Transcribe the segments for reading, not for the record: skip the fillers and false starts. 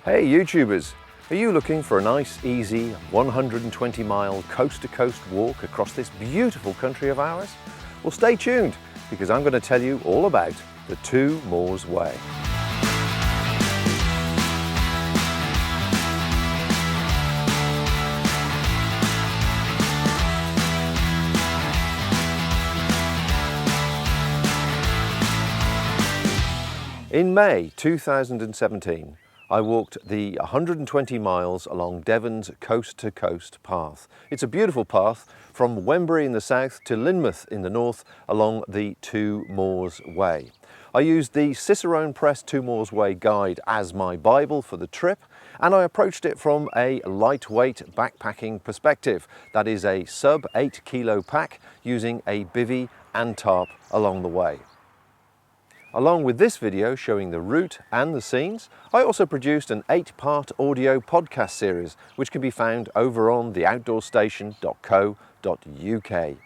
Hey YouTubers, are you looking for a nice, easy 120-mile coast-to-coast walk across this beautiful country of ours? Well, stay tuned, because I'm going to tell you all about the Two Moors Way. In May 2017, I walked the 120 miles along Devon's coast-to-coast path. It's a beautiful path from Wembury in the south to Lynmouth in the north along the Two Moors Way. I used the Cicerone Press Two Moors Way guide as my Bible for the trip, and I approached it from a lightweight backpacking perspective. That is a sub 8 kilo pack using a bivvy and tarp along the way. Along with this video showing the route and the scenes, I also produced an 8-part audio podcast series which can be found over on theoutdoorstation.co.uk.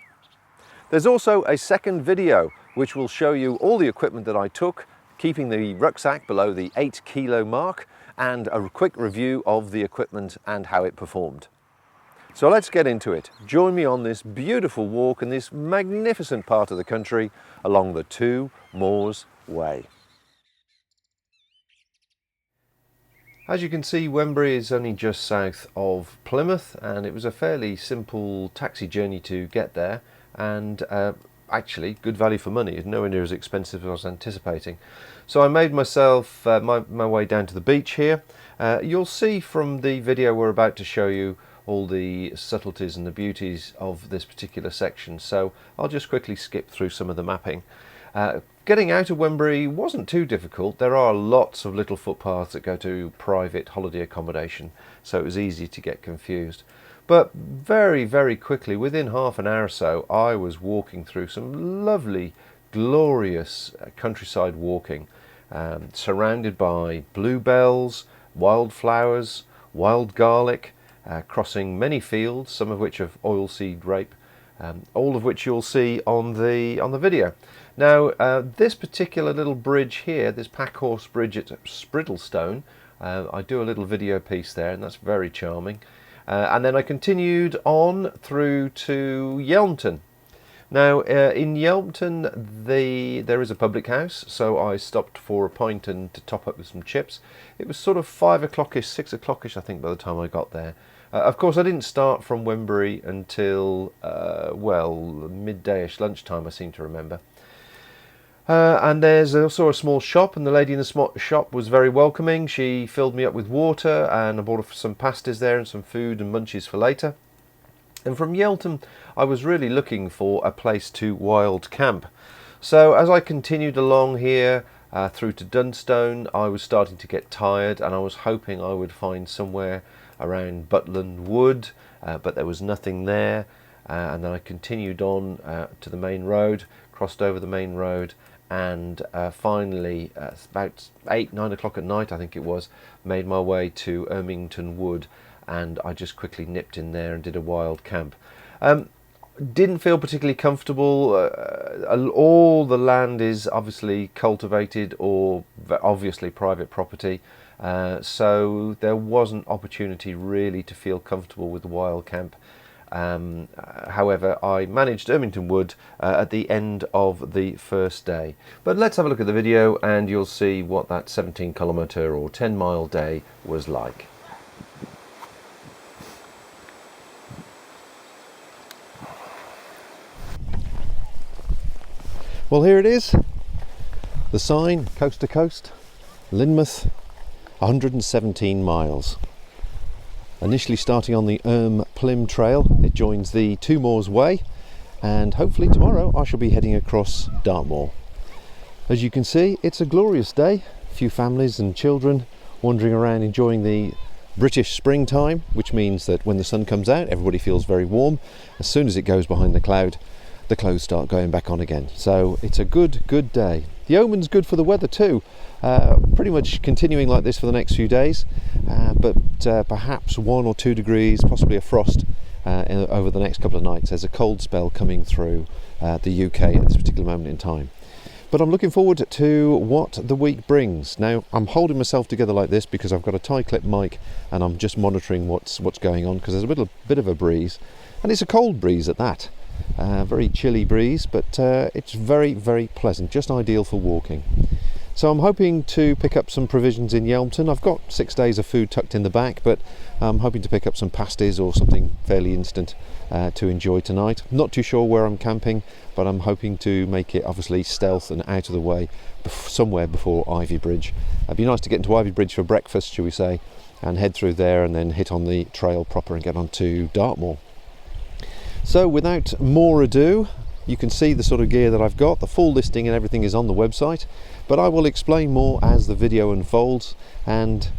There's also a second video which will show you all the equipment that I took, keeping the rucksack below the 8 kilo mark, and a quick review of the equipment and how it performed. So let's get into it. Join me on this beautiful walk in this magnificent part of the country along the Two Moors Way. As you can see, Wembury is only just south of Plymouth, and it was a fairly simple taxi journey to get there, and actually good value for money. It's nowhere near as expensive as I was anticipating. So I made myself my way down to the beach here. You'll see from the video we're about to show you all the subtleties and the beauties of this particular section, so I'll just quickly skip through some of the mapping. Getting out of Wembury wasn't too difficult. There are lots of little footpaths that go to private holiday accommodation, so it was easy to get confused. But very, very quickly, within half an hour or so, I was walking through some lovely, glorious countryside walking, surrounded by bluebells, wildflowers, wild garlic, crossing many fields, some of which are oilseed rape, all of which you'll see on the video. Now, this particular little bridge here, this Packhorse Bridge at Spridlestone, I do a little video piece there, and that's very charming. And then I continued on through to Herington. Now, in Herington, there is a public house, so I stopped for a pint and to top up with some chips. It was sort of 5 o'clock-ish, 6 o'clock-ish, I think, by the time I got there. Of course, I didn't start from Wembury until, well, midday-ish, lunchtime, I seem to remember. And there's also a small shop, and the lady in the shop was very welcoming. She filled me up with water, and I bought some pasties there and some food and munchies for later. And from Herington, I was really looking for a place to wild camp. So as I continued along here through to Dunstone, I was starting to get tired, and I was hoping I would find somewhere around Butland Wood, but there was nothing there. And then I continued on to the main road, crossed over the main road, and finally, about 8-9 o'clock at night, I think it was, made my way to Ermington Wood, and I just quickly nipped in there and did a wild camp. Didn't feel particularly comfortable. All the land is obviously cultivated or obviously private property, so there wasn't opportunity really to feel comfortable with the wild camp. However, I managed Ermington Wood at the end of the first day. But let's have a look at the video, and you'll see what that 17-kilometre or 10-mile day was like. Well, here it is, the sign, coast to coast, Lynmouth, 117 miles. Initially starting on the Plym Trail, it joins the Two Moors Way, and hopefully tomorrow I shall be heading across Dartmoor. As you can see, it's a glorious day. A few families and children wandering around enjoying the British springtime, which means that when the sun comes out, everybody feels very warm. As soon as it goes behind the cloud, the clothes start going back on again. So it's a good day. The omen's good for the weather too. Pretty much continuing like this for the next few days, but perhaps 1 or 2 degrees, possibly a frost over the next couple of nights. There's a cold spell coming through the UK at this particular moment in time. But I'm looking forward to what the week brings. Now, I'm holding myself together like this because I've got a tie-clip mic and I'm just monitoring what's going on, because there's a bit of a breeze, and it's a cold breeze at that. Very chilly breeze, but it's very, very pleasant, just ideal for walking. So I'm hoping to pick up some provisions in Yelmton. I've got 6 days of food tucked in the back, but I'm hoping to pick up some pasties or something fairly instant to enjoy tonight. Not too sure where I'm camping, but I'm hoping to make it obviously stealth and out of the way somewhere before Ivy Bridge. It'd be nice to get into Ivy Bridge for breakfast, shall we say, and head through there and then hit on the trail proper and get on to Dartmoor. So without more ado, you can see the sort of gear that I've got. The full listing and everything is on the website, but I will explain more as the video unfolds, and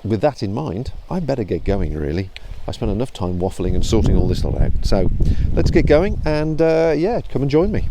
with that in mind, I better get going really. I spent enough time waffling and sorting all this lot out. So let's get going, and yeah, come and join me.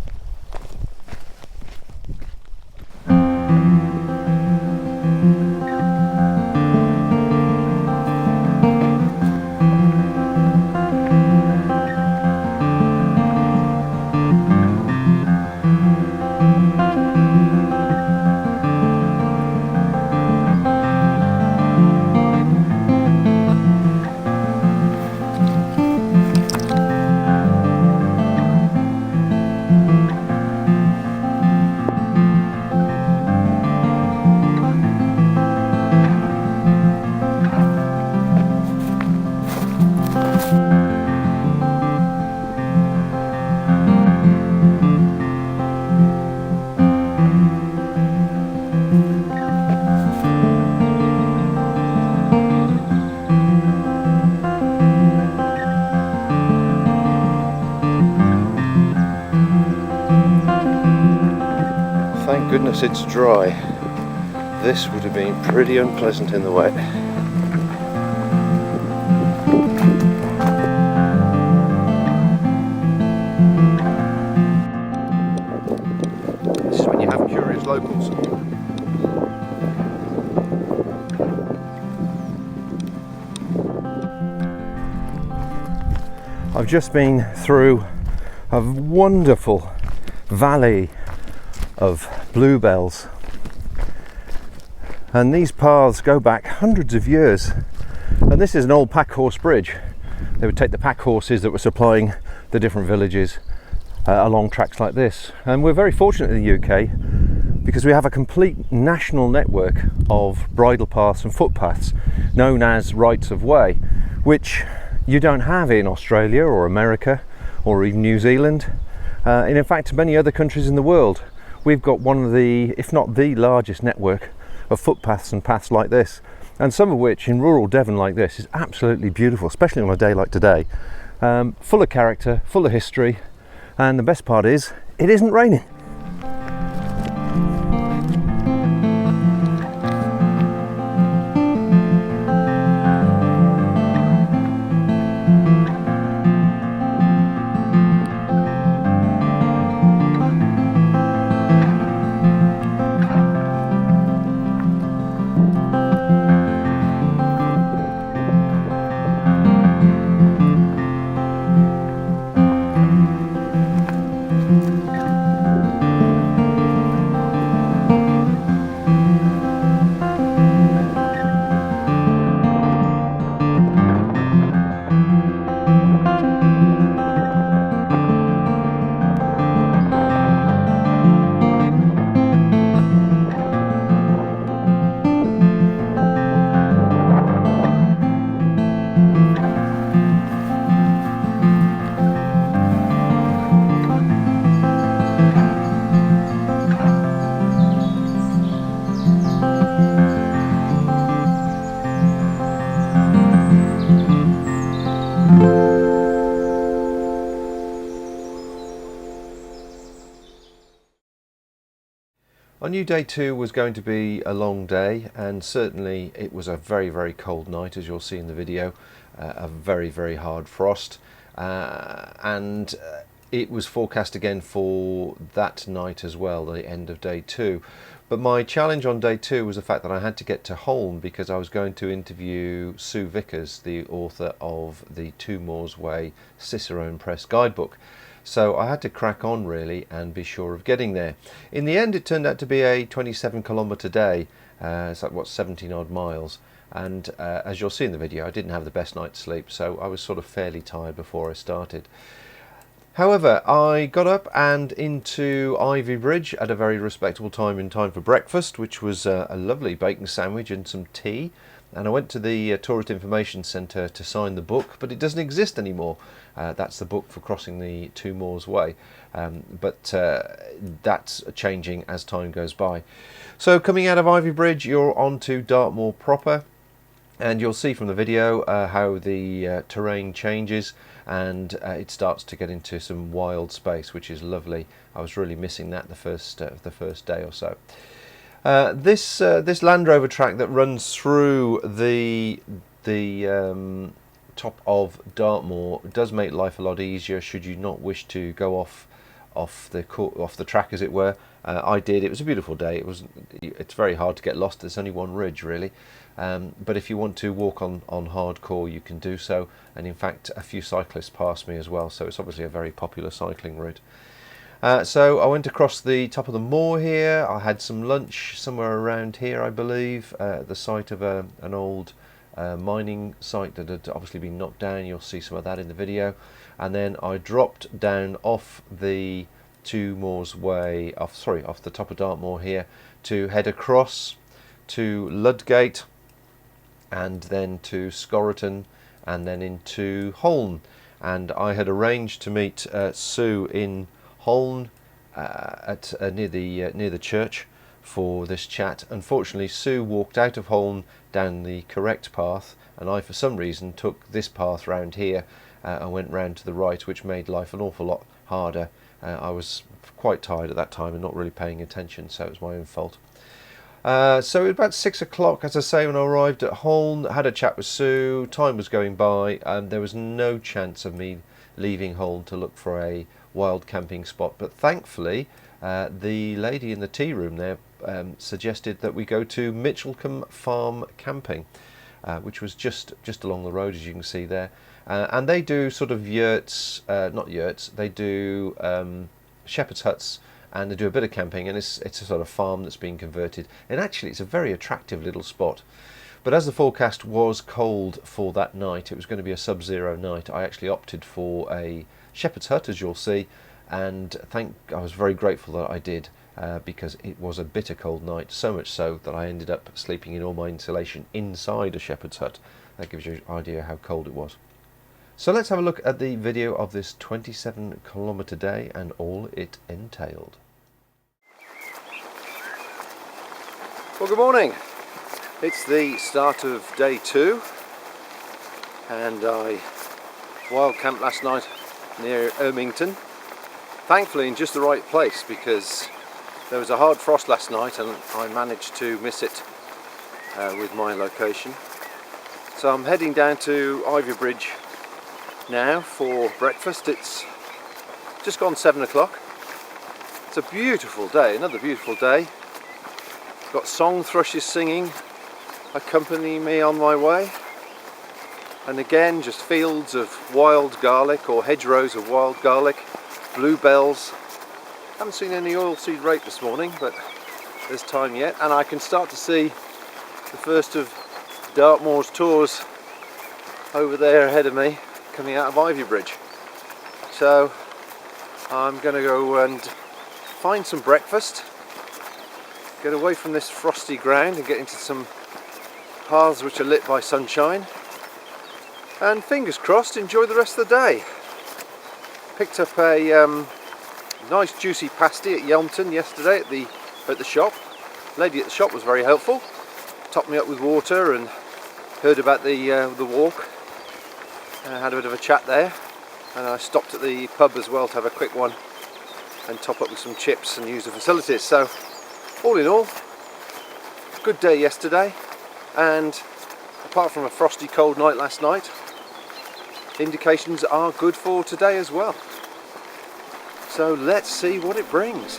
Thank goodness it's dry. This would have been pretty unpleasant in the wet. This is when you have curious locals. I've just been through a wonderful valley of bluebells, and these paths go back hundreds of years, and this is an old pack horse bridge. They would take the pack horses that were supplying the different villages along tracks like this, and we're very fortunate in the UK because we have a complete national network of bridle paths and footpaths known as rights of way, which you don't have in Australia or America or even New Zealand, and in fact many other countries in the world. We've got one of the, if not the largest network of footpaths and paths like this, and some of which in rural Devon like this is absolutely beautiful, especially on a day like today. Full of character, full of history, and the best part is, it isn't raining. I knew day two was going to be a long day, and certainly it was a very, very cold night, as you'll see in the video. A very, very hard frost, and it was forecast again for that night as well, the end of day two. But my challenge on day two was the fact that I had to get to Holne because I was going to interview Sue Vickers, the author of the Two Moors Way Cicerone Press guidebook. So I had to crack on really and be sure of getting there. In the end, it turned out to be a 27-kilometre day. It's like, what, 17 odd miles. And as you'll see in the video, I didn't have the best night's sleep, so I was sort of fairly tired before I started. However, I got up and into Ivy Bridge at a very respectable time in time for breakfast, which was a lovely bacon sandwich and some tea. And I went to the Tourist Information Centre to sign the book, but it doesn't exist anymore. That's the book for crossing the Two Moors Way, but that's changing as time goes by. So coming out of Ivy Bridge, you're on to Dartmoor proper, and you'll see from the video how the terrain changes, and it starts to get into some wild space, which is lovely. I was really missing that the first day or so. This Land Rover track that runs through the top of Dartmoor does make life a lot easier should you not wish to go off the track, as it were. I did. It was a beautiful day. It's very hard to get lost. There's only one ridge really, but if you want to walk on hardcore, you can do so. And in fact, a few cyclists passed me as well, so it's obviously a very popular cycling route. So I went across the top of the moor here. I had some lunch somewhere around here, I believe, the site of an old mining site that had obviously been knocked down. You'll see some of that in the video. And then I dropped down off the Two Moors Way, off the top of Dartmoor here, to head across to Ludgate, and then to Scorriton, and then into Holne. And I had arranged to meet Sue in Holne at near the church for this chat. Unfortunately, Sue walked out of Holne down the correct path, and I for some reason took this path round here and went round to the right, which made life an awful lot harder. I was quite tired at that time and not really paying attention, so it was my own fault. So it was about 6 o'clock, as I say, when I arrived at Holne. I had a chat with Sue. Time was going by, and there was no chance of me leaving Holne to look for a wild camping spot. But thankfully, the lady in the tea room there suggested that we go to Mitchelcombe Farm Camping, which was just along the road, as you can see there. And they do sort of yurts, not yurts, they do shepherd's huts, and they do a bit of camping, and it's a sort of farm that's been converted. And actually it's a very attractive little spot. But as the forecast was cold for that night, it was going to be a sub-zero night, I actually opted for a shepherd's hut, as you'll see, and I was very grateful that I did, because it was a bitter cold night, so much so that I ended up sleeping in all my insulation inside a shepherd's hut. That gives you an idea how cold it was. So let's have a look at the video of this 27-kilometre day and all it entailed. Well, good morning. It's the start of day 2, and I wild camped last night near Herington. Thankfully in just the right place, because there was a hard frost last night and I managed to miss it with my location. So I'm heading down to Ivy Bridge now for breakfast. It's just gone 7 o'clock. It's a beautiful day, another beautiful day. Got song thrushes singing accompanying me on my way, and again just fields of wild garlic, or hedgerows of wild garlic, bluebells. Haven't seen any oilseed rape this morning, but there's time yet, and I can start to see the first of Dartmoor's tours over there ahead of me, coming out of Ivy Bridge. So I'm going to go and find some breakfast, get away from this frosty ground and get into some paths which are lit by sunshine, and fingers crossed enjoy the rest of the day. Picked up a nice juicy pasty at Herington yesterday at the shop. The lady at the shop was very helpful, topped me up with water and heard about the walk. Had a bit of a chat there, and I stopped at the pub as well to have a quick one and top up with some chips and use the facilities. So all in all, good day yesterday, and apart from a frosty cold night last night, indications are good for today as well. So let's see what it brings.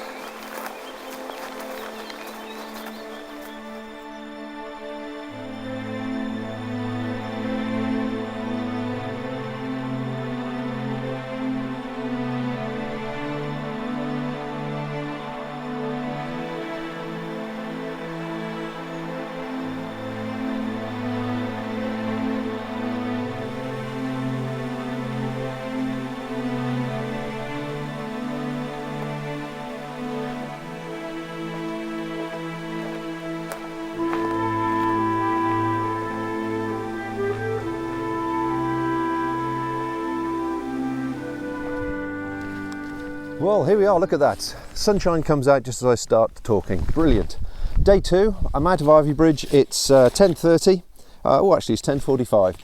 Well, here we are, look at that. Sunshine comes out just as I start talking. Brilliant. Day 2, I'm out of Ivy Bridge. It's 10:30. Actually it's 10:45.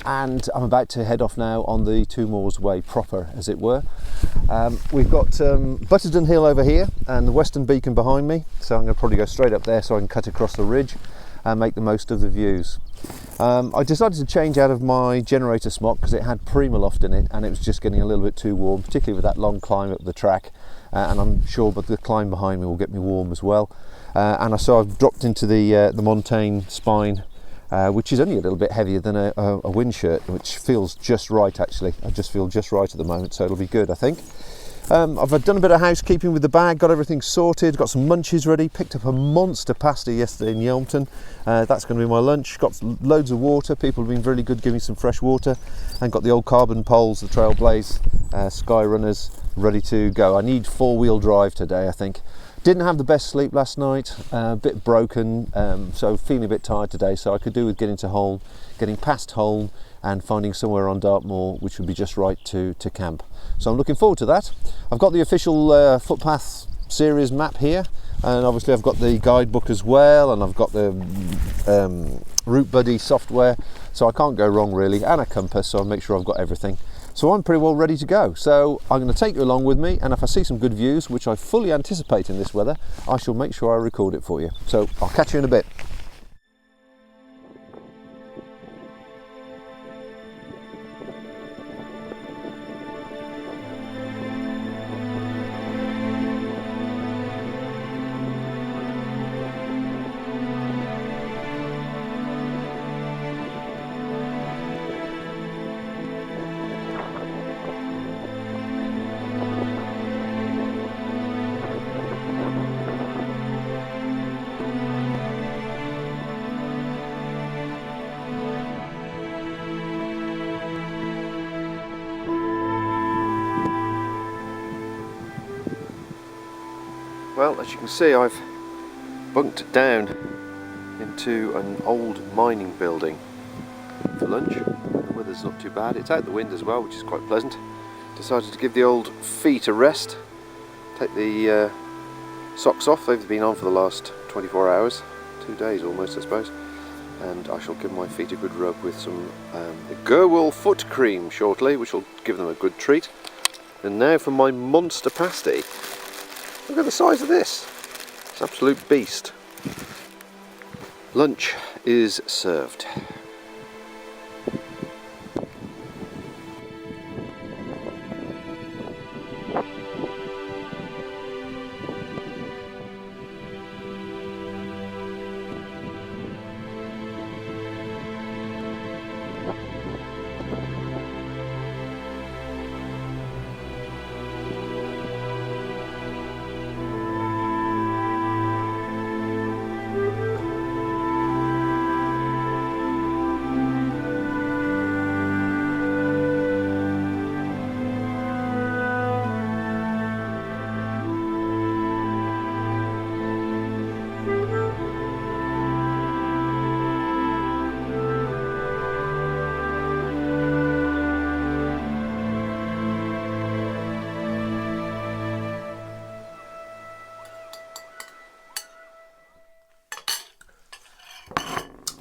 And I'm about to head off now on the Two Moors Way proper, as it were. We've got Butterden Hill over here and the Western Beacon behind me. So I'm going to probably go straight up there so I can cut across the ridge and make the most of the views. I decided to change out of my generator smock because it had Primaloft in it and it was just getting a little bit too warm, particularly with that long climb up the track, and I'm sure but the climb behind me will get me warm as well. And so I've dropped into the Montane Spine, which is only a little bit heavier than a wind shirt, which feels just right actually. I just feel just right at the moment, so it'll be good I think. I've done a bit of housekeeping with the bag, got everything sorted, got some munchies ready, picked up a monster pasty yesterday in Yelmton. That's going to be my lunch. Got loads of water, people have been really good giving me some fresh water, and got the old carbon poles, the Trailblaze Sky Runners ready to go. I need 4-wheel drive today I think. Didn't have the best sleep last night, a bit broken, so feeling a bit tired today, so I could do with getting to Holne, getting past Holne and finding somewhere on Dartmoor which would be just right to camp. So I'm looking forward to that. I've got the official footpath series map here, and obviously I've got the guidebook as well, and I've got the Route Buddy software, so I can't go wrong really, and a compass, so I'll make sure I've got everything. So I'm pretty well ready to go. So I'm going to take you along with me, and if I see some good views, which I fully anticipate in this weather, I shall make sure I record it for you. So I'll catch you in a bit. Well, as you can see, I've bunked down into an old mining building for lunch. The weather's not too bad. It's out the wind as well, which is quite pleasant. Decided to give the old feet a rest. Take the socks off. They've been on for the last 24 hours, 2 days almost I suppose. And I shall give my feet a good rub with some Gerwell foot cream shortly, which will give them a good treat. And now for my monster pasty. Look at the size of this. It's an absolute beast. Lunch is served.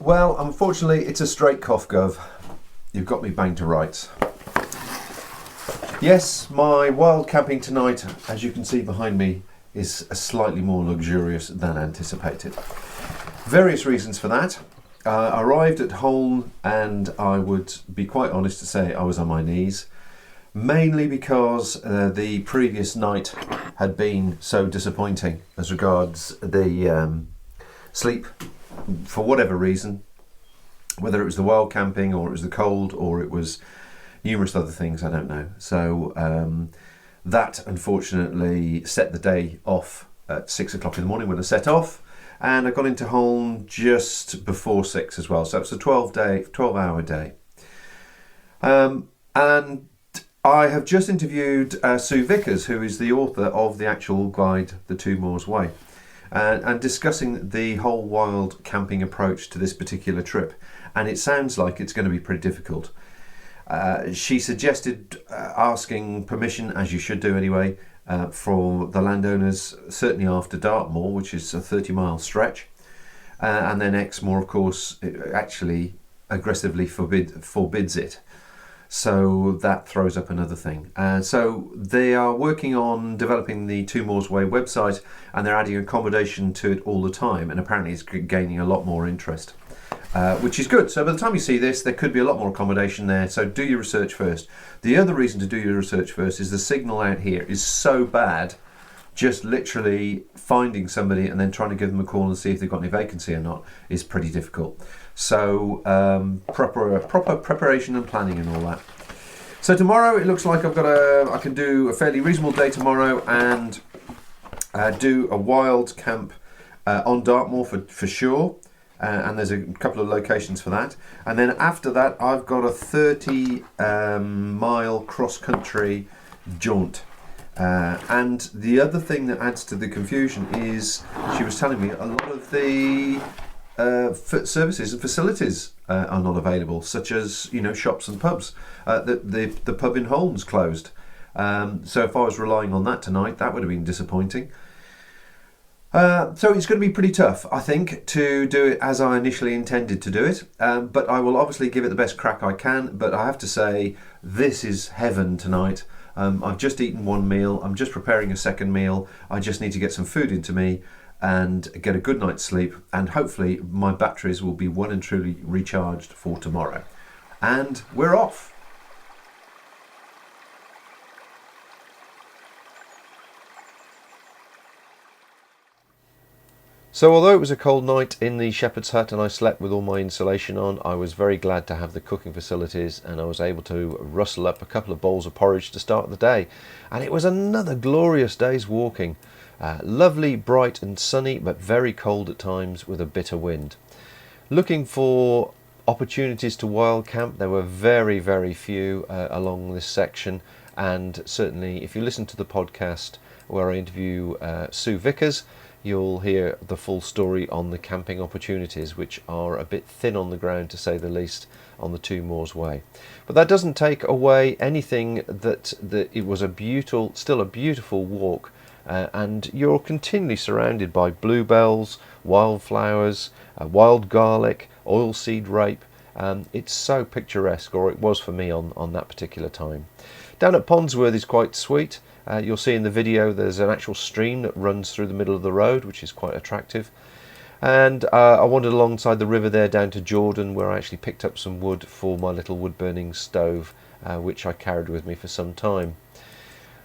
Well, unfortunately, it's a straight cough, Gov. You've got me banged to rights. Yes, my wild camping tonight, as you can see behind me, is slightly more luxurious than anticipated. Various reasons for that. I arrived at Holne and I would be quite honest to say I was on my knees, mainly because the previous night had been so disappointing as regards the sleep. For whatever reason, whether it was the wild camping or it was the cold or it was numerous other things, I don't know. So that unfortunately set the day off at 6 o'clock in the morning when I set off, and I got into Holne just before 6 as well. So it's a 12-hour day. And I have just interviewed Sue Vickers, who is the author of the actual guide, The Two Moors Way. And discussing the whole wild camping approach to this particular trip, and it sounds like it's going to be pretty difficult. She suggested asking permission, as you should do anyway, for the landowners, certainly after Dartmoor, which is a 30-mile stretch. And then Exmoor, of course, actually aggressively forbids it. So that throws up another thing. So they are working on developing the Two Moors Way website, and they're adding accommodation to it all the time, and apparently it's gaining a lot more interest, which is good. So by the time you see this, there could be a lot more accommodation there, so do your research first. The other reason to do your research first is the signal out here is so bad, just literally finding somebody and then trying to give them a call and see if they've got any vacancy or not is pretty difficult. So proper preparation and planning and all that. So tomorrow it looks like I can do a fairly reasonable day tomorrow and do a wild camp on Dartmoor for sure. And there's a couple of locations for that. And then after that I've got a 30-mile cross-country jaunt. And the other thing that adds to the confusion is she was telling me a lot of the services and facilities are not available, such as shops and pubs. The pub in Holne's closed. So if I was relying on that tonight, that would have been disappointing. So it's going to be pretty tough, I think, to do it as I initially intended to do it. But I will obviously give it the best crack I can. But I have to say, this is heaven tonight. I've just eaten one meal. I'm just preparing a second meal. I just need to get some food into me and get a good night's sleep. And hopefully my batteries will be well and truly recharged for tomorrow. And we're off. So although it was a cold night in the shepherd's hut and I slept with all my insulation on, I was very glad to have the cooking facilities, and I was able to rustle up a couple of bowls of porridge to start the day. And it was another glorious day's walking. Lovely, bright and sunny, but very cold at times with a bitter wind. Looking for opportunities to wild camp, there were very, very few along this section, and certainly if you listen to the podcast where I interview Sue Vickers, you'll hear the full story on the camping opportunities, which are a bit thin on the ground to say the least on the Two Moors Way. But that doesn't take away anything that it was still a beautiful walk, and you're continually surrounded by bluebells, wildflowers, wild garlic, oilseed rape. It's so picturesque, or it was for me on that particular time. Down at Pondsworth is quite sweet. You'll see in the video there's an actual stream that runs through the middle of the road, which is quite attractive. And I wandered alongside the river there down to Jordan, where I actually picked up some wood for my little wood burning stove, which I carried with me for some time.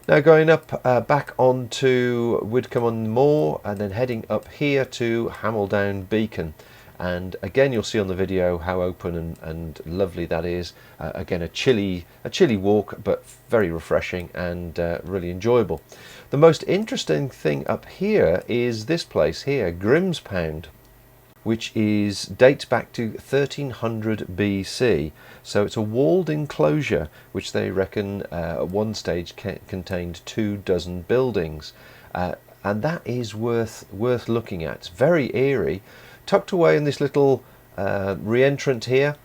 Now going up back onto Widcombe on Moor, and then heading up here to Hameldown Beacon. And again you'll see on the video how open and lovely that is. Again a chilly walk, but very refreshing and really enjoyable. The most interesting thing up here is this place here, Grimspound, which dates back to 1300 BC. So it's a walled enclosure which they reckon at one stage contained 24 buildings, and that is worth looking at. It's very eerie. Tucked away in this little re-entrant here,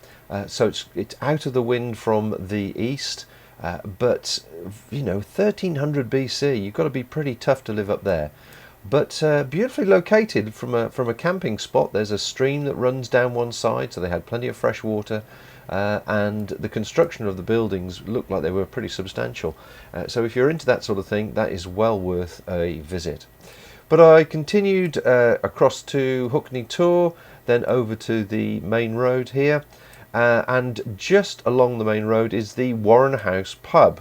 so it's out of the wind from the east, but 1300 BC, you've got to be pretty tough to live up there. But beautifully located from a camping spot. There's a stream that runs down one side, so they had plenty of fresh water, and the construction of the buildings looked like they were pretty substantial. So if you're into that sort of thing, that is well worth a visit. But I continued across to Hookney Tor, then over to the main road here, and just along the main road is the Warren House pub.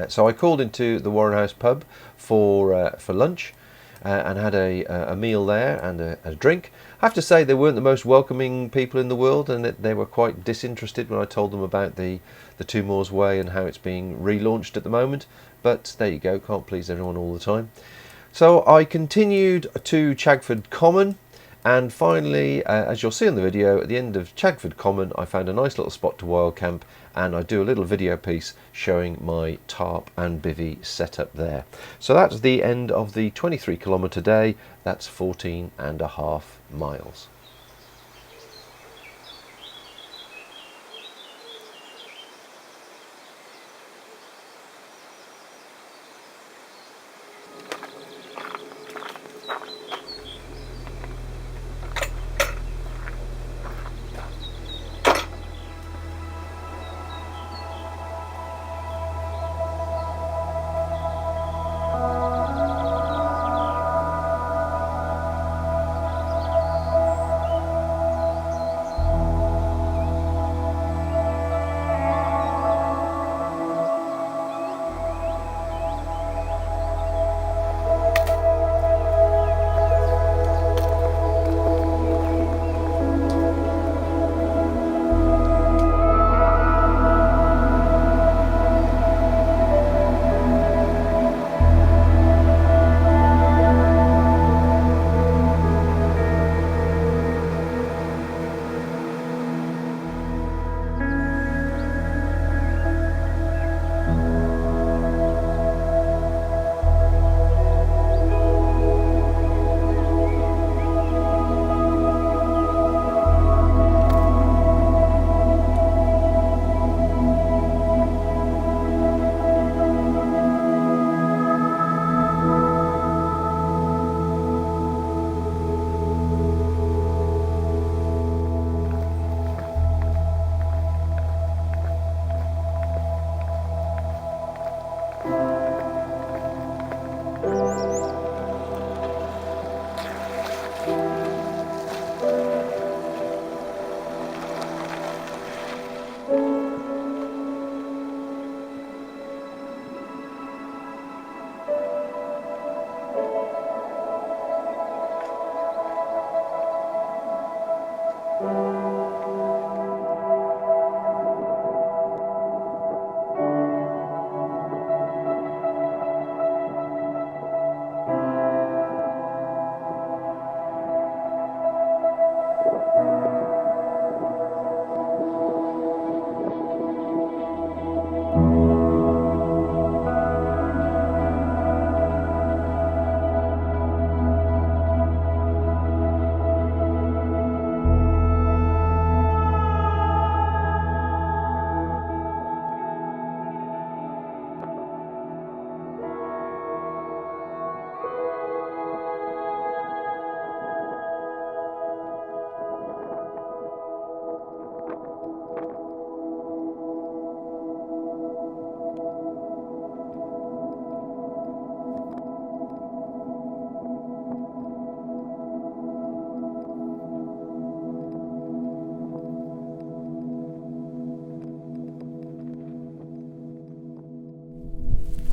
So I called into the Warren House pub for lunch and had a meal there and a drink. I have to say they weren't the most welcoming people in the world, and they were quite disinterested when I told them about the Two Moors Way and how it's being relaunched at the moment. But there you go, can't please everyone all the time. So I continued to Chagford Common, and finally, as you'll see on the video, at the end of Chagford Common I found a nice little spot to wild camp, and I do a little video piece showing my tarp and bivvy setup there. So that's the end of the 23-kilometre day. That's 14.5 miles.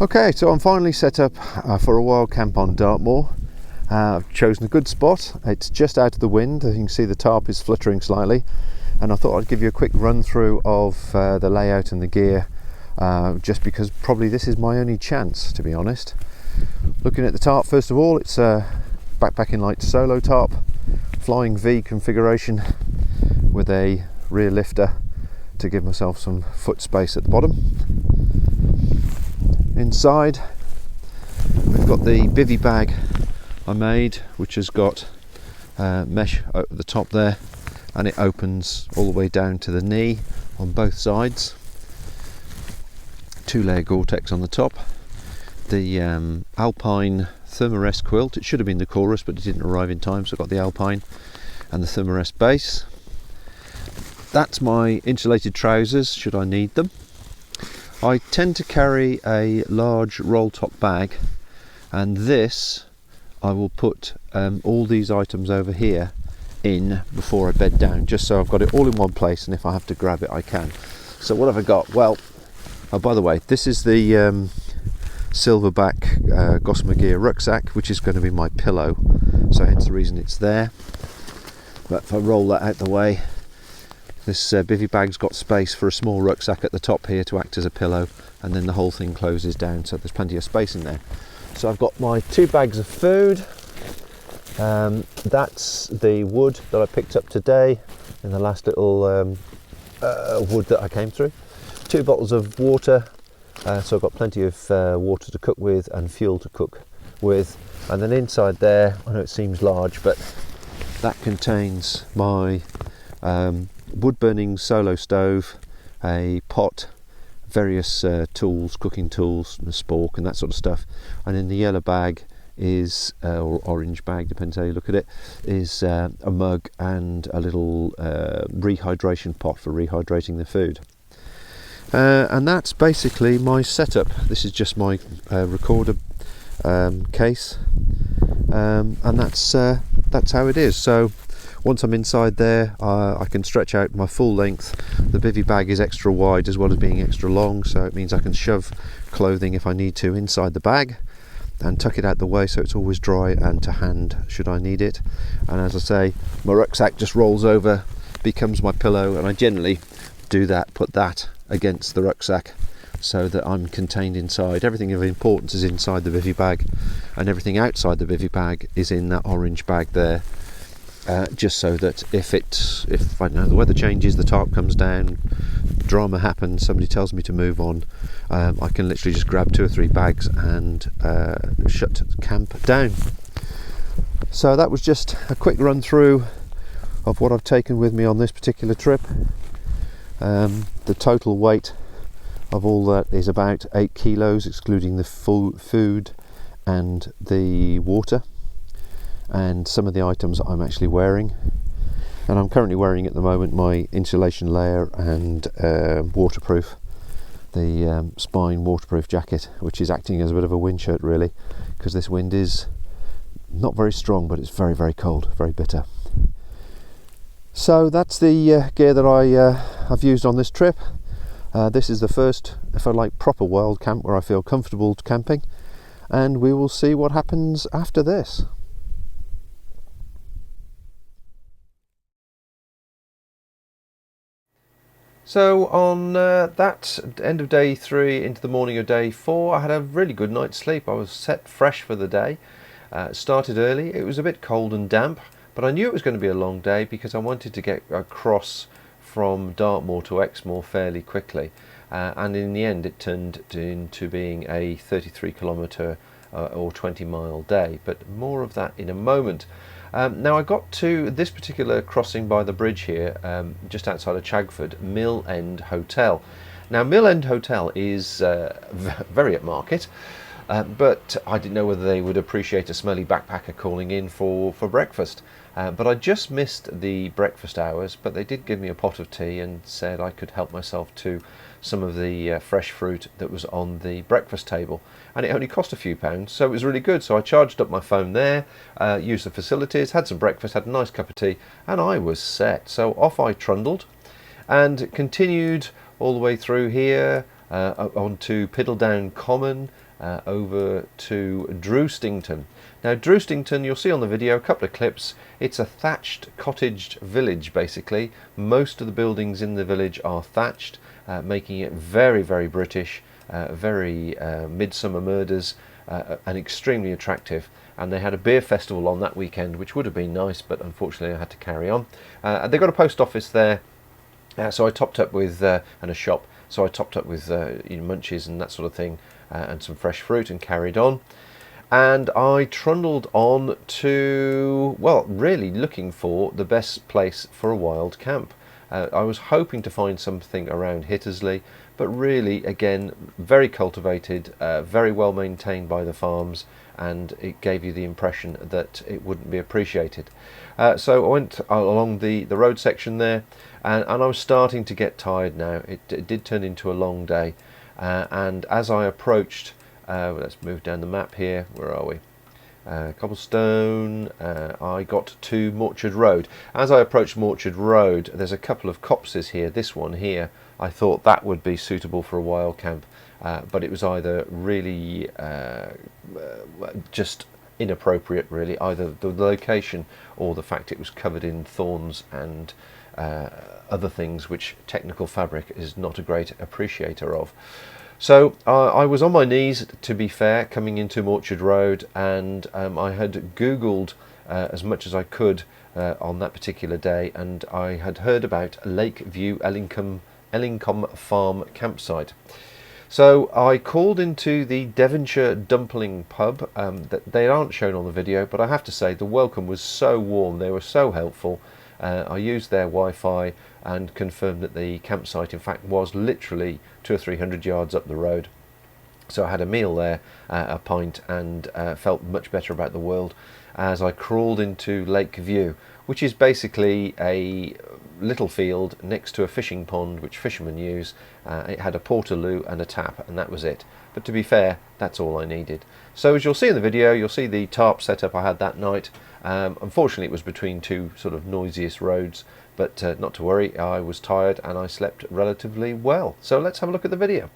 Okay, so I'm finally set up for a wild camp on Dartmoor. I've chosen a good spot. It's just out of the wind. As you can see, the tarp is fluttering slightly, and I thought I'd give you a quick run through of the layout and the gear, just because probably this is my only chance, to be honest. Looking at the tarp, first of all, it's a backpacking light solo tarp, flying V configuration with a rear lifter to give myself some foot space at the bottom. Inside we've got the bivvy bag I made, which has got mesh at the top there, and it opens all the way down to the knee on both sides. 2-layer Gore-Tex on the top. The Alpine Thermarest quilt, it should have been the chorus but it didn't arrive in time, so I got the Alpine and the Thermarest base. That's my insulated trousers should I need them. I tend to carry a large roll top bag, and this I will put all these items over here in before I bed down, just so I've got it all in one place, and if I have to grab it I can. So what have I got? Well, oh, by the way, this is the silverback Gossamer Gear rucksack, which is going to be my pillow, so hence the reason it's there. But if I roll that out the way, this bivvy bag's got space for a small rucksack at the top here to act as a pillow, and then the whole thing closes down, so there's plenty of space in there. So I've got my 2 bags of food. That's the wood that I picked up today in the last little wood that I came through. 2 bottles of water, so I've got plenty of water to cook with and fuel to cook with. And then inside there, I know it seems large, but that contains my wood burning solo stove, a pot, various tools, cooking tools, a spork and that sort of stuff. And in the yellow bag is, or orange bag, depends how you look at it, is a mug and a little rehydration pot for rehydrating the food. And that's basically my setup. This is just my recorder case, and that's how it is. So once I'm inside there, I can stretch out my full length. The bivvy bag is extra wide as well as being extra long, so it means I can shove clothing if I need to inside the bag and tuck it out the way so it's always dry and to hand should I need it. And as I say, my rucksack just rolls over, becomes my pillow, and I generally do that, put that against the rucksack so that I'm contained inside. Everything of importance is inside the bivvy bag, and everything outside the bivvy bag is in that orange bag there. Just so that if I don't know, the weather changes, the tarp comes down, drama happens, somebody tells me to move on, I can literally just grab 2 or 3 bags and shut camp down. So that was just a quick run through of what I've taken with me on this particular trip. The total weight of all that is about 8 kilos, excluding the food and the water, and some of the items I'm actually wearing. And I'm currently wearing at the moment my insulation layer and waterproof, the spine waterproof jacket, which is acting as a bit of a wind shirt really, because this wind is not very strong, but it's very, very cold, very bitter. So that's the gear that I've used on this trip. This is the first, if I like, proper wild camp where I feel comfortable camping, and we will see what happens after this. So on that end of day 3 into the morning of day 4, I had a really good night's sleep. I was set fresh for the day. Started early. It was a bit cold and damp, but I knew it was going to be a long day because I wanted to get across from Dartmoor to Exmoor fairly quickly. And in the end it turned into being a 33 kilometre or 20-mile day, but more of that in a moment. Now I got to this particular crossing by the bridge here, just outside of Chagford, Mill End Hotel. Now Mill End Hotel is very upmarket, but I didn't know whether they would appreciate a smelly backpacker calling in for breakfast. But I just missed the breakfast hours, but they did give me a pot of tea and said I could help myself to some of the fresh fruit that was on the breakfast table, and it only cost a few pounds, so it was really good. So I charged up my phone there, used the facilities, had some breakfast, had a nice cup of tea, and I was set. So off I trundled and continued all the way through here, onto Piddledown Common, over to Drewstington. Now Drewstington, you'll see on the video a couple of clips. It's a thatched cottage village basically. Most of the buildings in the village are thatched, making it very, very British, very Midsummer Murders, and extremely attractive. And they had a beer festival on that weekend, which would have been nice, but unfortunately I had to carry on. They've got a post office there, so I topped up with, and a shop, so I topped up with munchies and that sort of thing, and some fresh fruit, and carried on. And I trundled on to, well, really looking for the best place for a wild camp. I was hoping to find something around Hittersley, but really, again, very cultivated, very well maintained by the farms, and it gave you the impression that it wouldn't be appreciated. So I went along the road section there, and I was starting to get tired now. It did turn into a long day, and as I approached, let's move down the map here, where are we? Cobblestone, I got to Morchard Road. As I approached Morchard Road, there's a couple of copses here. This one here, I thought that would be suitable for a wild camp, but it was either really just inappropriate, really, either the location or the fact it was covered in thorns and other things which technical fabric is not a great appreciator of. So I was on my knees, to be fair, coming into Morchard Road, and I had Googled as much as I could on that particular day, and I had heard about Lakeview Ellincombe Farm campsite. So I called into the Devonshire Dumpling pub. They aren't shown on the video, but I have to say the welcome was so warm, they were so helpful. I used their Wi-Fi and confirmed that the campsite in fact was literally 200 or 300 yards up the road. So I had a meal there, a pint, and felt much better about the world as I crawled into Lakeview, which is basically a little field next to a fishing pond which fishermen use. It had a portaloo and a tap, and that was it. But to be fair, that's all I needed. So as you'll see in the video, you'll see the tarp setup I had that night. Unfortunately it was between two sort of noisiest roads, but not to worry, I was tired and I slept relatively well. So let's have a look at the video.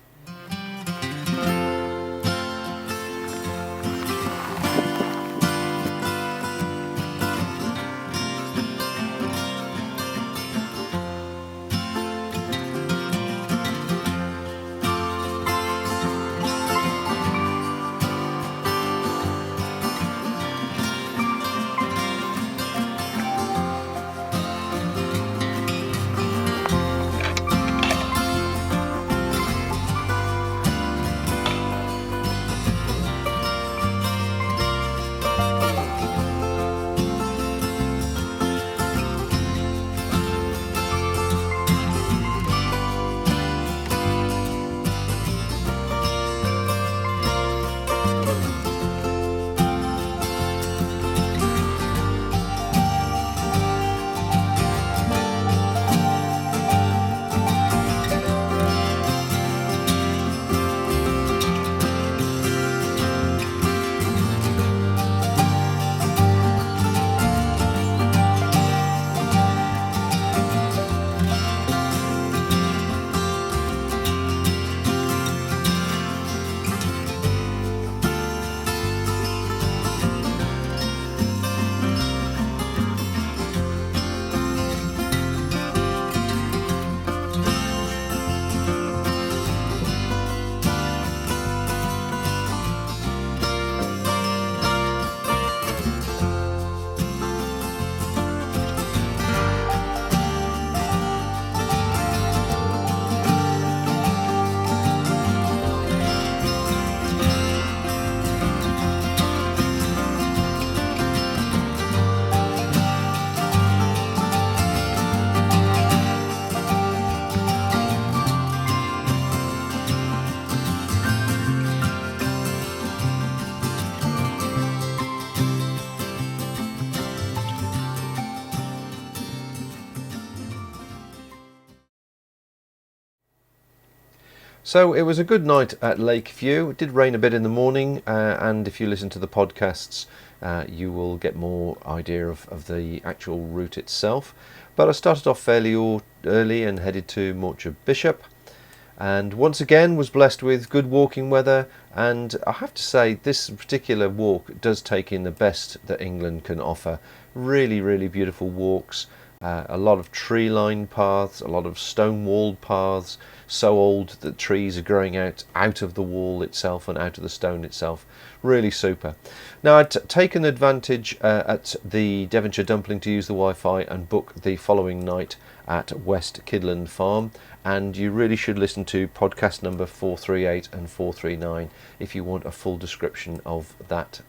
So it was a good night at Lakeview. It did rain a bit in the morning, and if you listen to the podcasts, you will get more idea of the actual route itself. But I started off fairly early and headed to Morcher Bishop, and once again was blessed with good walking weather. And I have to say, this particular walk does take in the best that England can offer. Really, really beautiful walks. A lot of tree-lined paths, a lot of stone-walled paths, so old that trees are growing out of the wall itself and out of the stone itself. Really super. Now, I'd taken advantage at the Devonshire Dumpling to use the Wi-Fi and book the following night at West Kidland Farm, and you really should listen to podcast number 438 and 439 if you want a full description of that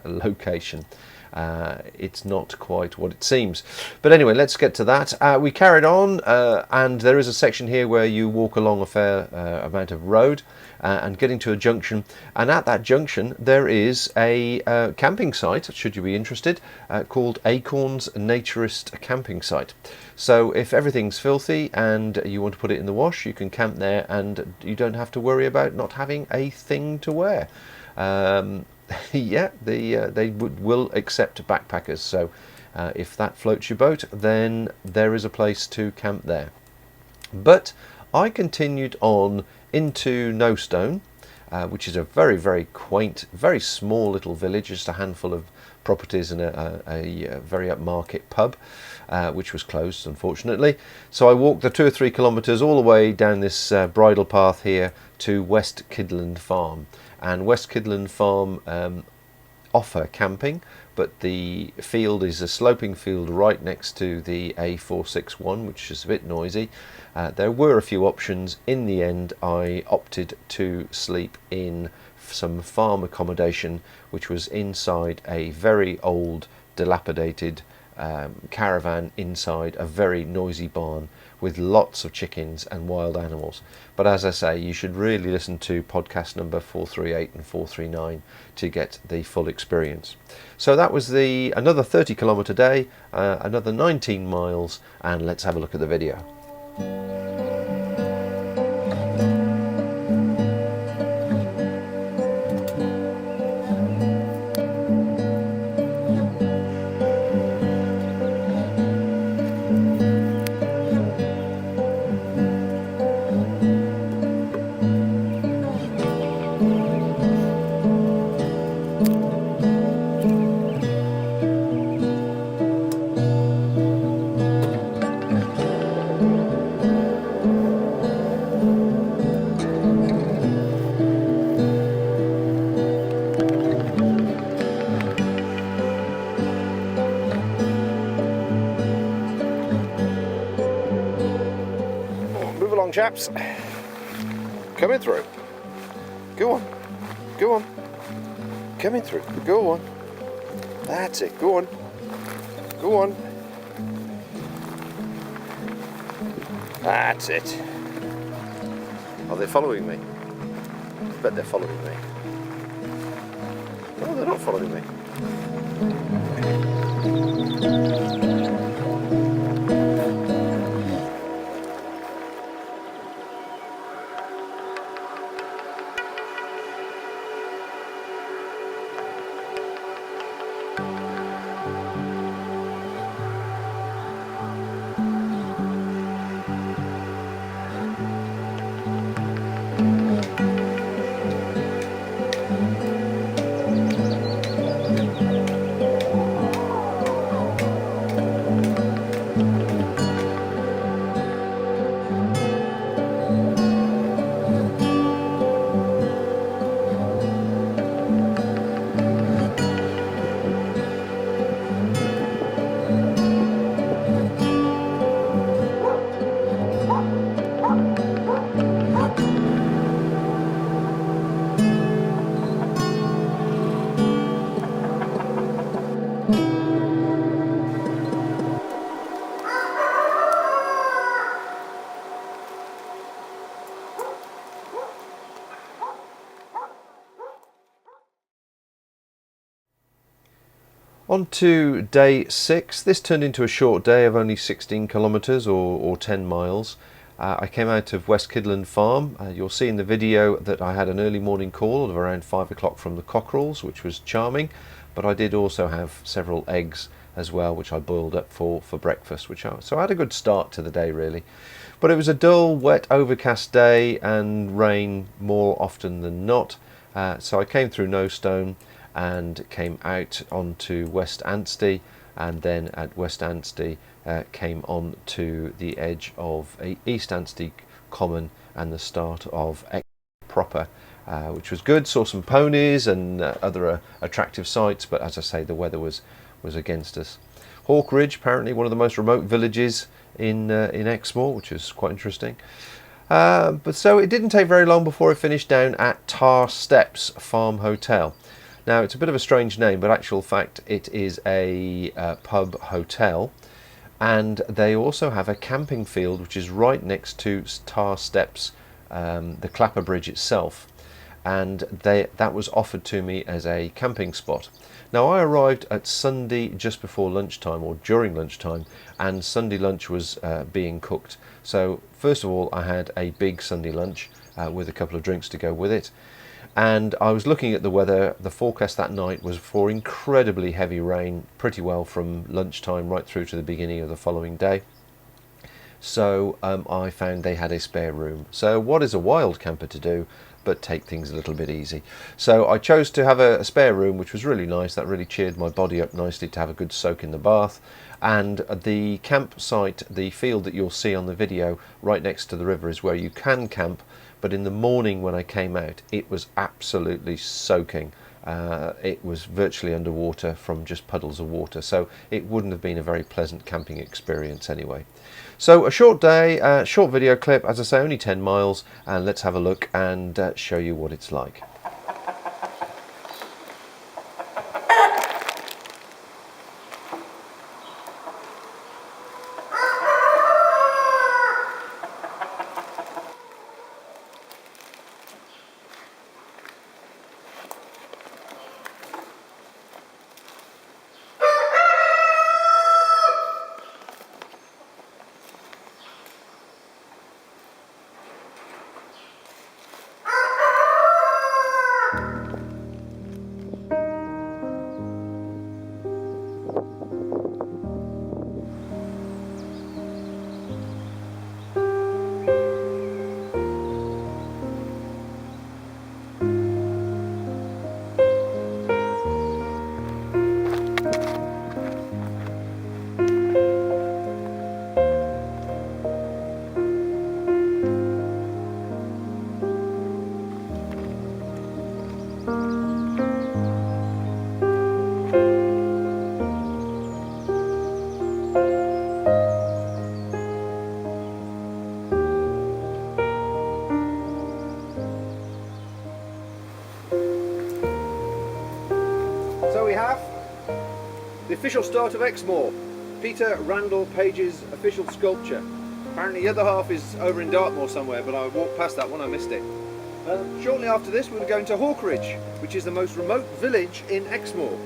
location. It's not quite what it seems. But anyway, let's get to that. We carried on, and there is a section here where you walk along a fair amount of road and getting to a junction. And at that junction, there is a camping site, should you be interested, called Acorns Naturist Camping Site. So if everything's filthy and you want to put it in the wash, you can camp there and you don't have to worry about not having a thing to wear. Yeah, they will accept backpackers, so if that floats your boat, then there is a place to camp there. But I continued on into No Stone, which is a very, very quaint, very small little village, just a handful of properties and a very upmarket pub, which was closed, unfortunately. So I walked the 2 or 3 kilometres all the way down this bridle path here to West Kidland Farm. And West Kidland Farm offer camping, but the field is a sloping field right next to the A461, which is a bit noisy. There were a few options. In the end, I opted to sleep in some farm accommodation, which was inside a very old, dilapidated caravan inside a very noisy barn with lots of chickens and wild animals. But as I say, you should really listen to podcast number 438 and 439 to get the full experience. So that was another 30 kilometre day, another 19 miles, and let's have a look at the video. Chaps, coming through. Go on, go on, coming through. Go on. That's it. Go on, go on. That's it. Are they following me? I bet they're following me. No, they're not following me. On to day 6. This turned into a short day of only 16 kilometres or 10 miles. I came out of West Kidland Farm. You'll see in the video that I had an early morning call of around 5 o'clock from the cockerels, which was charming, but I did also have several eggs as well, which I boiled up for breakfast, so I had a good start to the day really. But it was a dull, wet, overcast day and rain more often than not. So I came through No Stone and came out onto West Anstey, and then at West Anstey came on to the edge of East Anstey Common and the start of Exmoor proper, which was good. Saw some ponies and other attractive sights, but as I say, the weather was against us. Hawk Ridge, apparently one of the most remote villages in Exmoor, which is quite interesting. But so it didn't take very long before I finished down at Tarr Steps Farm Hotel. Now it's a bit of a strange name, but actual fact it is a pub hotel, and they also have a camping field which is right next to Tarr Steps, the Clapper Bridge itself, and that was offered to me as a camping spot. Now I arrived at Sunday just before lunchtime, or during lunchtime, and Sunday lunch was being cooked. So first of all I had a big Sunday lunch with a couple of drinks to go with it, and I was looking at the weather. The forecast that night was for incredibly heavy rain pretty well from lunchtime right through to the beginning of the following day. So I found they had a spare room. So what is a wild camper to do but take things a little bit easy? So I chose to have a spare room, which was really nice. That really cheered my body up nicely to have a good soak in the bath. And the campsite, the field that you'll see on the video right next to the river, is where you can camp, but in the morning when I came out it was absolutely soaking. It was virtually underwater from just puddles of water, so it wouldn't have been a very pleasant camping experience anyway. So a short day, short video clip, as I say, only 10 miles, and let's have a look and show you what it's like. So we have the official start of Exmoor, Peter Randall Page's official sculpture. Apparently the other half is over in Dartmoor somewhere, but I walked past that one, I missed it. Shortly after this we're going to Hawk Ridge, which is the most remote village in Exmoor.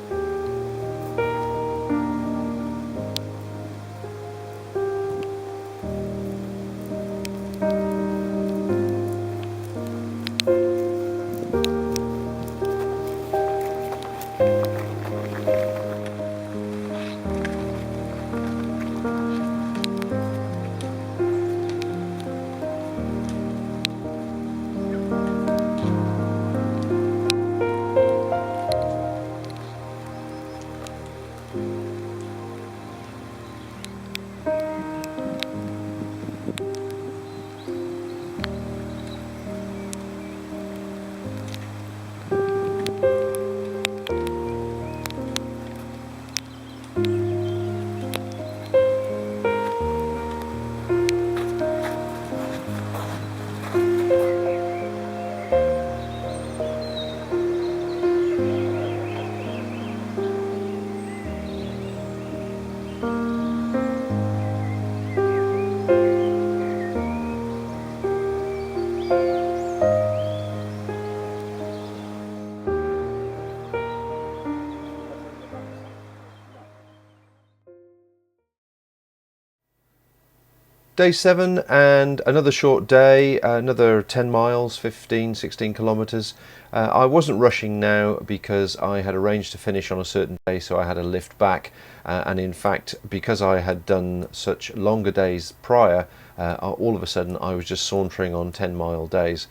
Day 7 and another short day, another 10 miles, 15, 16 kilometres. I wasn't rushing now because I had arranged to finish on a certain day, so I had a lift back. And in fact, because I had done such longer days prior, all of a sudden I was just sauntering on 10-mile days,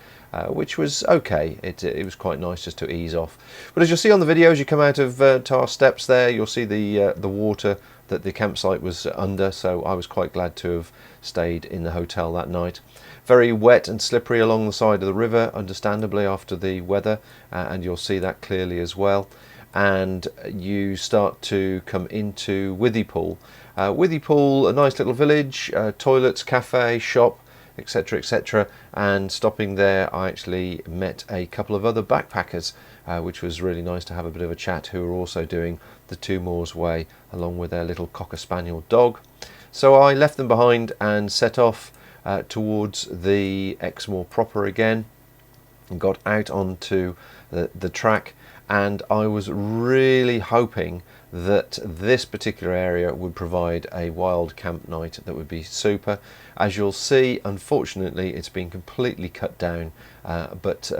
which was okay. It was quite nice just to ease off. But as you'll see on the video, as you come out of Tarr steps there, you'll see the water that the campsite was under, so I was quite glad to have stayed in the hotel that night. Very wet and slippery along the side of the river, understandably after the weather, and you'll see that clearly as well. And you start to come into Withypool. Withypool, a nice little village, toilets, cafe, shop, etc, etc, and stopping there I actually met a couple of other backpackers, which was really nice to have a bit of a chat, who were also doing the Two Moors Way along with their little cocker spaniel dog. So I left them behind and set off towards the Exmoor proper again, and got out onto the track, and I was really hoping that this particular area would provide a wild camp night that would be super. As you'll see, unfortunately it's been completely cut down, but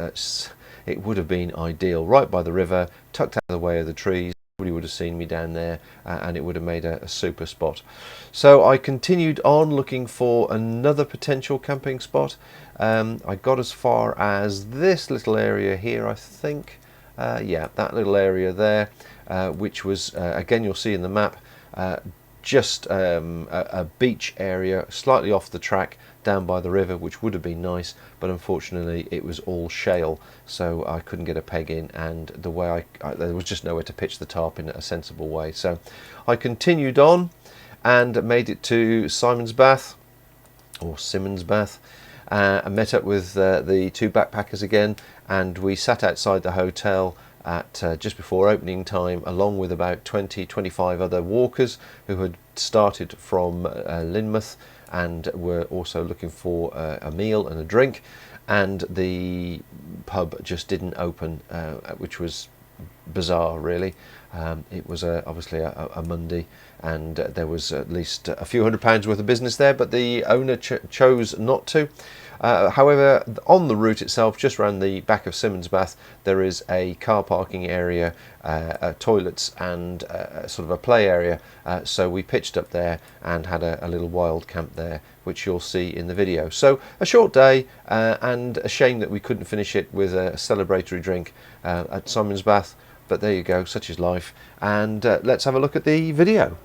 it would have been ideal, right by the river, tucked out of the way of the trees. Nobody would have seen me down there, and it would have made a super spot. So I continued on looking for another potential camping spot. I got as far as this little area here, I think. Yeah, that little area there, which was, again you'll see in the map, just a beach area slightly off the track down by the river, which would have been nice, but unfortunately it was all shale, so I couldn't get a peg in, and the way there was just nowhere to pitch the tarp in a sensible way. So I continued on and made it to Simonsbath, or Simonsbath. I met up with the two backpackers again, and we sat outside the hotel at just before opening time, along with about 20-25 other walkers who had started from Lynmouth and were also looking for a meal and a drink, and the pub just didn't open, which was bizarre really. It was obviously a Monday, and there was at least a few £100 worth of business there, but the owner chose not to. However, on the route itself, just around the back of Simonsbath, there is a car parking area, toilets, and sort of a play area. So we pitched up there and had a little wild camp there, which you'll see in the video. So a short day, and a shame that we couldn't finish it with a celebratory drink at Simonsbath. But there you go, such is life. And let's have a look at the video.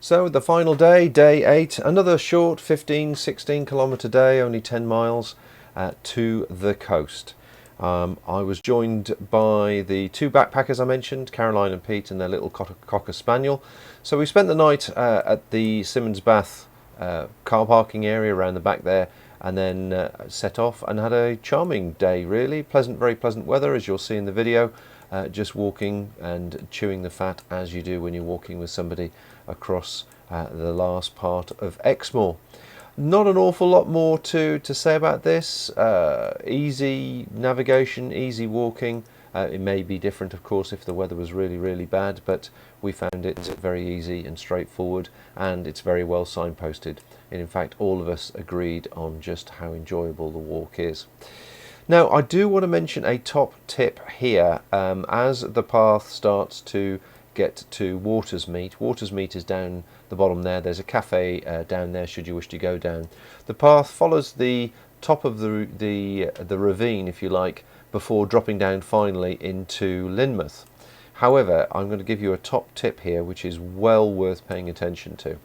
So the final day, day 8, another short 15-16 kilometre day, only 10 miles to the coast. I was joined by the two backpackers I mentioned, Caroline and Pete, and their little Cocker Spaniel. So we spent the night at the Simonsbath car parking area around the back there, and then set off and had a charming day really. Pleasant, very pleasant weather, as you'll see in the video. Just walking and chewing the fat as you do when you're walking with somebody across the last part of Exmoor. Not an awful lot more to say about this. Easy navigation, easy walking. It may be different, of course, if the weather was really bad, but we found it very easy and straightforward, and it's very well signposted. And in fact, all of us agreed on just how enjoyable the walk is. Now, I do want to mention a top tip here. As the path starts to get to Watersmeet. Watersmeet is down the bottom there. There's a cafe down there should you wish to go down. The path follows the top of the ravine, if you like, before dropping down finally into Lynmouth. However, I'm going to give you a top tip here which is well worth paying attention to.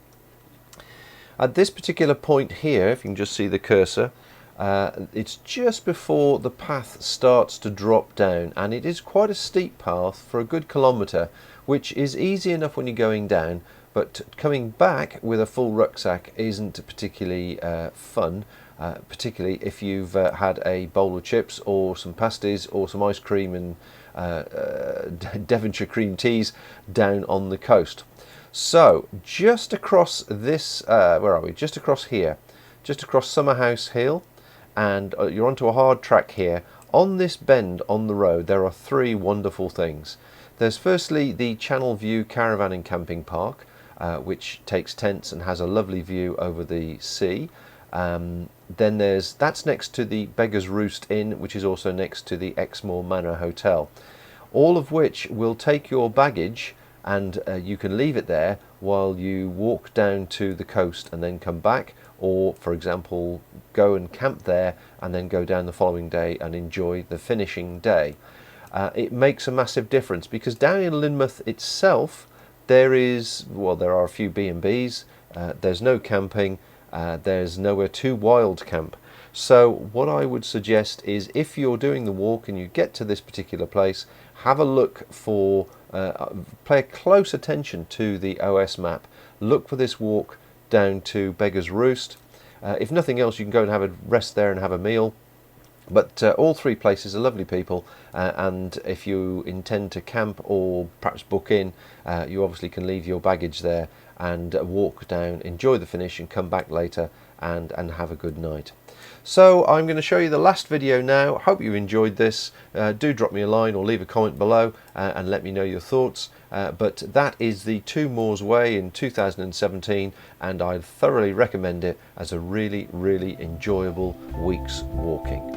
At this particular point here, if you can just see the cursor, it's just before the path starts to drop down, and it is quite a steep path for a good kilometre, which is easy enough when you're going down, but coming back with a full rucksack isn't particularly fun, particularly if you've had a bowl of chips or some pasties or some ice cream and Devonshire cream teas down on the coast. So just across this, where are we? Just across here, just across Summerhouse Hill, and you're onto a hard track here. On this bend on the road there are three wonderful things. There's firstly the Channel View Caravan and Camping Park, which takes tents and has a lovely view over the sea. Then that's next to the Beggar's Roost Inn, which is also next to the Exmoor Manor Hotel. All of which will take your baggage, and you can leave it there while you walk down to the coast and then come back, or for example go and camp there and then go down the following day and enjoy the finishing day. It makes a massive difference because down in Lynmouth itself there are a few B&Bs, there's no camping, there's nowhere to wild camp. So what I would suggest is, if you're doing the walk and you get to this particular place, have a look for, pay close attention to the OS map. Look for this walk down to Beggar's Roost. If nothing else, you can go and have a rest there and have a meal. But all three places are lovely people, and if you intend to camp or perhaps book in, you obviously can leave your baggage there and walk down, enjoy the finish and come back later and have a good night. So I'm going to show you the last video now. Hope you enjoyed this. Do drop me a line or leave a comment below and let me know your thoughts. But that is the Two Moors Way in 2017, and I thoroughly recommend it as a really enjoyable week's walking.